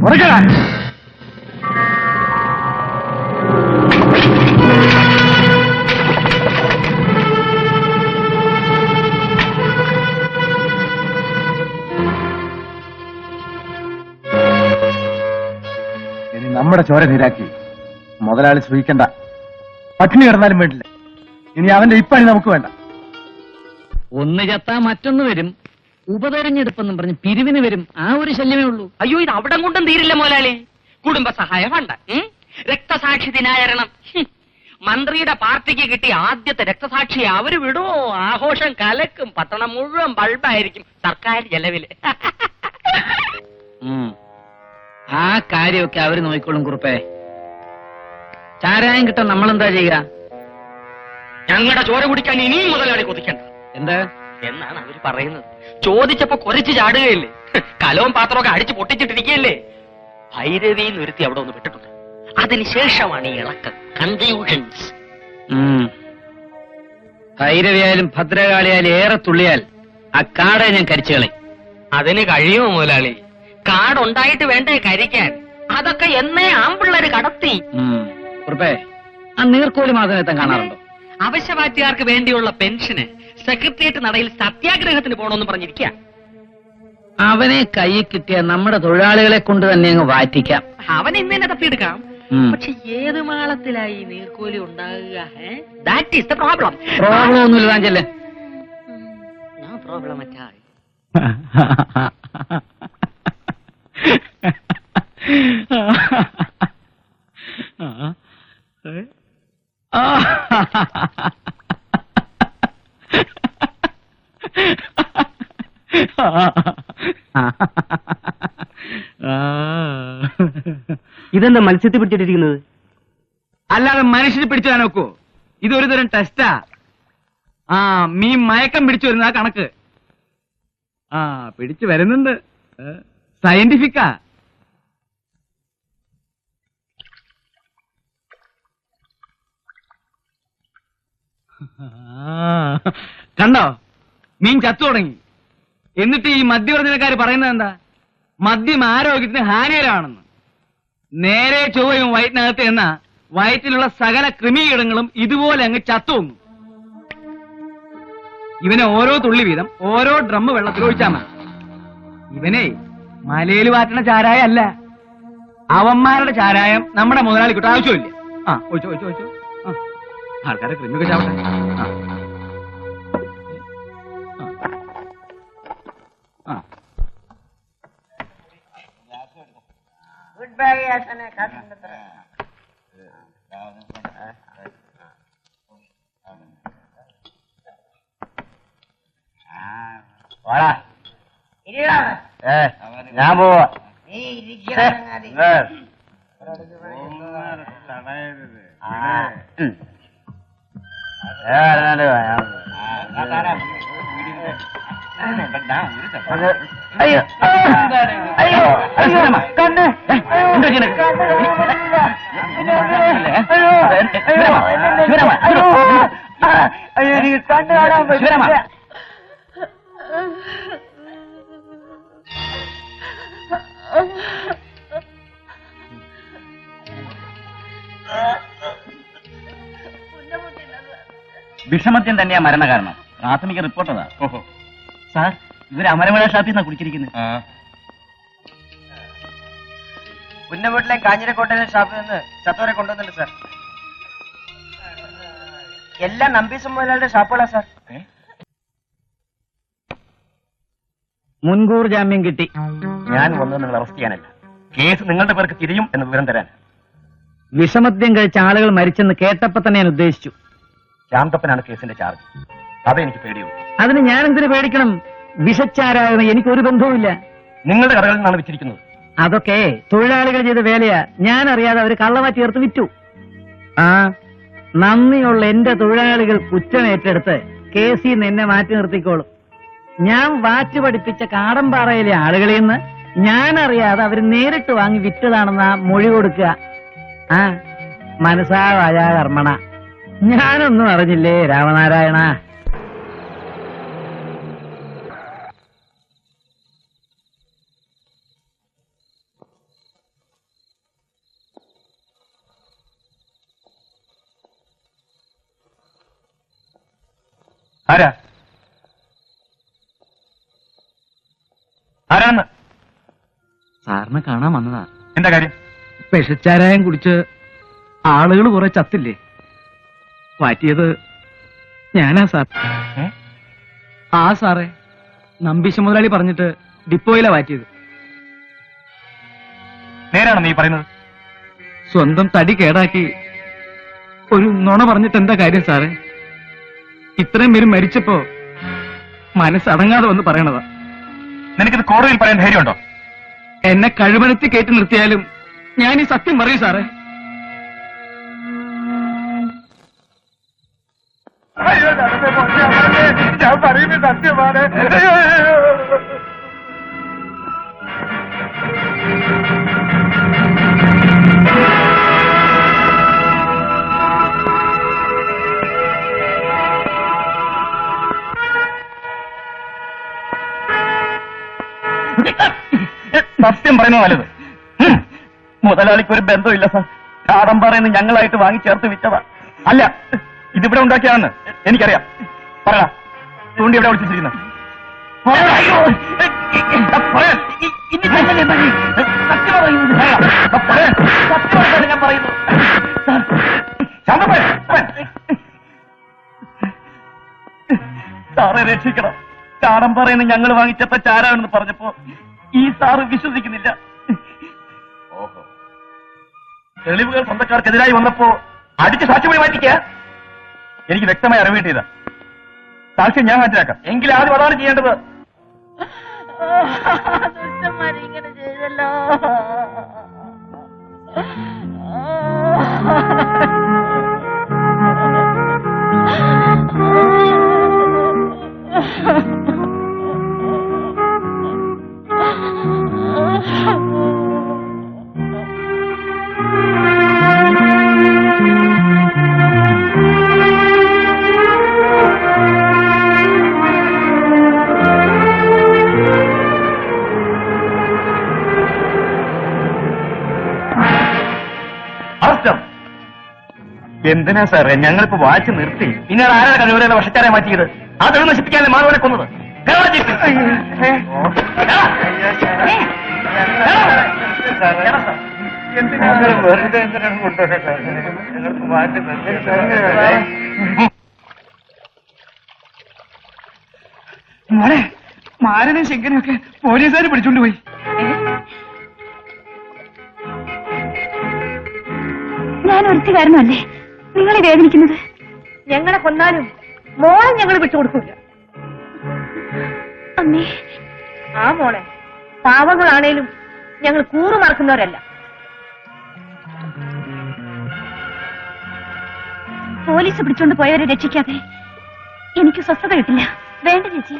ഇനി നമ്മുടെ ചോര നീരാക്കി മുതലാളി സൂഹിക്കണ്ട. പട്ടിണി കിടന്നാലും വേണ്ടില്ല. ഇനി അവന്റെ ഇപ്പണി നമുക്ക് വേണ്ട. ഒന്ന് ചത്താ മറ്റൊന്ന് വരും. ഉപതെരഞ്ഞെടുപ്പെന്നും പറഞ്ഞ് പിരിവിന് വരും. ആ ഒരു ശല്യമേ ഉള്ളൂ. അയ്യോ, ഇത് അവിടെ കൊണ്ടും തീരില്ല മോലാളി. കുടുംബ സഹായം വേണ്ട, രക്തസാക്ഷി ദിനാചരണം. മന്ത്രിയുടെ പാർട്ടിക്ക് കിട്ടിയ ആദ്യത്തെ രക്തസാക്ഷി അവര് വിടോ, ആഘോഷം കലക്കും. പട്ടണം മുഴുവൻ ബൾബായിരിക്കും സർക്കാർ ചെലവില്. ആ കാര്യമൊക്കെ അവര് നോക്കിക്കോളും കുറുപ്പേ. ചാരായം കിട്ടാൻ നമ്മളെന്താ ചെയ്യുക? ഞങ്ങളുടെ ചോര കുടിക്കാൻ ഇനിയും മുതലാളി കൊതിക്കണ്ട. എന്താ എന്നാണ് അവര് പറയുന്നത്. ചോദിച്ചപ്പോ കുറച്ച് ചാടുകയല്ലേ, കലവും പാത്രമൊക്കെ അടിച്ചു പൊട്ടിച്ചിട്ടിരിക്കുകയല്ലേ. ഭൈരവി നിർത്തി അവിടെ ഒന്ന് വിട്ടിട്ടുണ്ട്. അതിനുശേഷമാണ് ഈ ഇളക്കം, കൺഫ്യൂഷൻസ്. ഭൈരവിയായാലും ഭദ്രകാളിയായാലും ഏറെ തുള്ളിയാൽ ആ കാട ഞാൻ കരിച്ചു കളയും. അതിന് കഴിയുമോ മുതലാളി? കാടുണ്ടായിട്ട് വേണ്ടേ കരിക്കാൻ? അതൊക്കെ എന്നേ ആമ്പിള്ളേര് കടത്തി. കുറുപ്പേ, ആ നീർക്കോലി മാധവനെത്താൻ കാണാറുണ്ടോ? അവശ്യവാറ്റുകാർക്ക് വേണ്ടിയുള്ള പെൻഷന് സെക്രട്ടേറിയറ്റ് നടയിൽ സത്യാഗ്രഹത്തിന് പോകണമെന്ന് പറഞ്ഞിരിക്കുക. അവനെ കൈ കിട്ടിയ നമ്മുടെ തൊഴിലാളികളെ കൊണ്ട് തന്നെ അങ്ങ് വാറ്റിക്കാം. അവൻ ഇന്ന് തന്നെ തപ്പിയെടുക്കാം. പക്ഷെ ഏത് മാളത്തിലായി നീർക്കോലി ഉണ്ടാകുക? That is the problem. Problem ഒന്നുമില്ല, താഞ്ചല്ലേ. No problem at all. ഇതെന്താ മത്സ്യത്തിൽ പിടിച്ചിട്ടിരിക്കുന്നത്? അല്ലാതെ മനുഷ്യനെ പിടിച്ചു നോക്കൂ. ഇതൊരു തരം ടെസ്റ്റാ. മീൻ മയക്കം പിടിച്ചു വരുന്ന ആ കണക്ക്. പിടിച്ചു വരുന്നുണ്ട്. സയന്റിഫിക്കാ. കണ്ടോ, മീൻ ചത്തു തുടങ്ങി. എന്നിട്ട് ഈ മദ്യവർജനക്കാര് പറയുന്നത് എന്താ? മദ്യം ആരോഗ്യത്തിന് ഹാനികരമാണെന്ന്. നേരെ ചൊവ്വയും വയറ്റിനകത്ത് എന്ന വയറ്റിലുള്ള സകല കൃമികീടങ്ങളും ഇതുപോലെ അങ്ങ് ചത്തുവന്നു. ഇവനെ ഓരോ തുള്ളി വീതം ഓരോ ഡ്രം വെള്ളത്തിൽ ഒഴിച്ചാൽ മതി. ഇവനെ മലയിൽ വാറ്റണ ചാരായം അല്ല, അവന്മാരുടെ ചാരായം നമ്മുടെ മുതലാളിക്കിട്ട് ആവശ്യമില്ല. ഒഴിച്ചോ ഒഴിച്ചോ ഒഴിച്ചോ. ആൾക്കാരെ കൃമിയൊക്കെ ചാവട്ടെ. ഗുഡ് ബൈ ആശാനെ. ഞാൻ പോവാ. നീ ഇരിക്കണങ്ങാതി. അയ്യോ അയ്യോ കണ്ണ് അയ്യോ എനിക്ക് കണ്ണ് കാണാൻ പറ്റില്ല. വിഷമദ്യം തന്നെയാ മരണകാരണം. പ്രാഥമിക റിപ്പോർട്ട് അതാ. ഓഹോ സാർ, ഇവര് അമരമല ഷാപ്പിൽ നിന്നാ കുടിച്ചിരിക്കുന്നത്. പുന്നമൂട്ടിലെ കാഞ്ഞിരക്കോട്ടയിലെ ഷാപ്പിൽ നിന്ന് ചത്തോരെ കൊണ്ടുവന്നുണ്ട് സാർ. എല്ലാം നമ്പീസും മുതലാളിയുടെ ഷാപ്പുകളാ സാർ. മുൻകൂർ ജാമ്യം കിട്ടി. ഞാൻ വന്നത് നിങ്ങൾ അറസ്റ്റ് ചെയ്യാനല്ല, കേസ് നിങ്ങളുടെ പേർക്ക് തിരിയും എന്ന് വിവരം തരാൻ. വിഷമദ്യം കഴിച്ച ആളുകൾ മരിച്ചെന്ന് കേട്ടപ്പോ തന്നെ ഞാൻ ഉദ്ദേശിച്ചു. ശാന്തപ്പനാണ് കേസിന്റെ ചാർജ്. അതെനിക്ക് പേടിയുള്ളൂ. അതിന് ഞാൻ എന്തിനു പേടിക്കണം? വിഷച്ചാരായ എനിക്കൊരു ബന്ധവുമില്ല. നിങ്ങളുടെ കടകളിൽ നിന്നാണ് വെച്ചിരിക്കുന്നത്. അതൊക്കെ തൊഴിലാളികൾ ചെയ്ത വേലയാ. ഞാൻ അറിയാതെ അവര് കള്ളവാറ്റ് ചേർത്ത് വിറ്റു. നന്ദിയുള്ള എന്റെ തൊഴിലാളികൾ കുറ്റം ഏറ്റെടുത്ത് കേസിൽ നിന്ന് എന്നെ മാറ്റി നിർത്തിക്കോളും. ഞാൻ വാറ്റ് പഠിപ്പിച്ച കാടമ്പാറയിലെ ആളുകളിൽ നിന്ന് ഞാൻ അറിയാതെ അവര് നേരിട്ട് വാങ്ങി വിറ്റതാണെന്നാ മൊഴി കൊടുക്കുക. മനസാ വാചാ കർമ്മണ. ഞാനൊന്നും അറിഞ്ഞില്ലേ രാമനാരായണ. ആരാ ആരാന്ന്? സാറിനെ കാണാൻ വന്നതാ. എന്താ കാര്യം? വിഷച്ചാരായം കുടിച്ച് ആളുകൾ കുറെ ചത്തില്ലേ, മാറ്റിയത് ഞാനാ സാർ. ആ സാറേ, നമ്പീശ മുതലാളി പറഞ്ഞിട്ട് ഡിപ്പോയിലാ മാറ്റിയത്. നേരാണോ നീ പറയുന്നത്? സ്വന്തം തടി കേടാക്കി ഒരു നുണ പറഞ്ഞിട്ട് എന്താ കാര്യം സാറേ? ഇത്രയും പേര് മരിച്ചപ്പോ മനസ്സടങ്ങാതെ വന്ന് പറയണതാ. നിനക്കിത് കോടതിയിൽ പറയാൻ ധൈര്യമുണ്ടോ? എന്നെ കഴിവനത്തി കയറ്റി നിർത്തിയാലും ഞാൻ ഈ സത്യം പറയൂ സാറേ. ഞാൻ പറയുന്നത് സത്യമാണ്. സത്യം പറയുന്നത് നല്ലത്. മുതലാളിക്ക് ഒരു ബന്ധമില്ല സാർ. കാടമ്പാറയെന്ന് ഞങ്ങളായിട്ട് വാങ്ങി ചേർത്ത് വിറ്റതാ. അല്ല, ഇതിവിടെ ഉണ്ടാക്കിയാണെന്ന് എനിക്കറിയാം. പറയടാ, ചൂണ്ടി എവിടെ വിളിച്ചിരിക്കുന്നത്? സാറെ രക്ഷിക്കണം. കാടമ്പാറയെന്ന് ഞങ്ങൾ വാങ്ങിച്ചപ്പോ ചാരാണെന്ന് പറഞ്ഞപ്പോ ഈ സാറ് വിശ്വസിക്കുന്നില്ല. ഓഹോ, തെളിവുകൾ സ്വന്തക്കാർക്കെതിരായി വന്നപ്പോ അടിച്ച് സാക്ഷിമൊഴി മാറ്റിക്കുക. എനിക്ക് വ്യക്തമായി അറിവേണ്ടിയതാ. സാക്ഷ്യം ഞാൻ ഹാജരാക്കാം. എങ്കിൽ ആദ്യം അതാണ് ചെയ്യേണ്ടത്. ഇങ്ങനെ ചെയ്തല്ലോ. എന്തിനാ സാറേ ഞങ്ങളിപ്പോ വാച്ച് നിർത്തി? ഇനി ആരാണ് കഴിവുകളുടെ വർഷക്കാരെ മാറ്റിയത്? ആ തെളിവ് നശിപ്പിക്കാനല്ലേ മാധവനെ കൊന്നത്? മോളെ, മാരനും ശങ്കരനൊക്കെ പോലീസുകാർ പിടിച്ചോണ്ട് പോയി. ഞാൻ ഒരുത്തുകാരനല്ലേ നിങ്ങളെ വേദനിക്കുന്നത്? ഞങ്ങളെ കൊന്നാലും മോളെ ഞങ്ങൾ വിട്ടുകൊടുക്കില്ല. അമ്മേ, ആ മോളെ പാവങ്ങളാണേലും ഞങ്ങൾ കൂറുമറക്കുന്നവരല്ല. പോലീസ് പിടിച്ചോണ്ട് പോയവരെ രക്ഷിക്കാതെ എനിക്ക് സ്വസ്ഥത കിട്ടില്ല. വേണ്ട ചേച്ചി,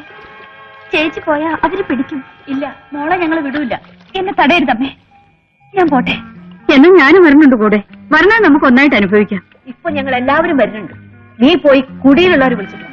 ചേച്ചി പോയാ അവര് പിടിക്കും. ഇല്ല, മോളെ ഞങ്ങൾ വിടൂല. എന്നെ തടയരുതമ്മേ. ഞാൻ പോട്ടെ. എന്നാ ഞാനും വരുന്നുണ്ട് കൂടെ. വരണേ നമുക്ക് ഒന്നായിട്ട് അനുഭവിക്കാം. ഇപ്പൊ ഞങ്ങൾ എല്ലാവരും വരുന്നുണ്ട്. നീ പോയി കുടിയിലുള്ളവർ വിളിച്ചിട്ടുണ്ട്.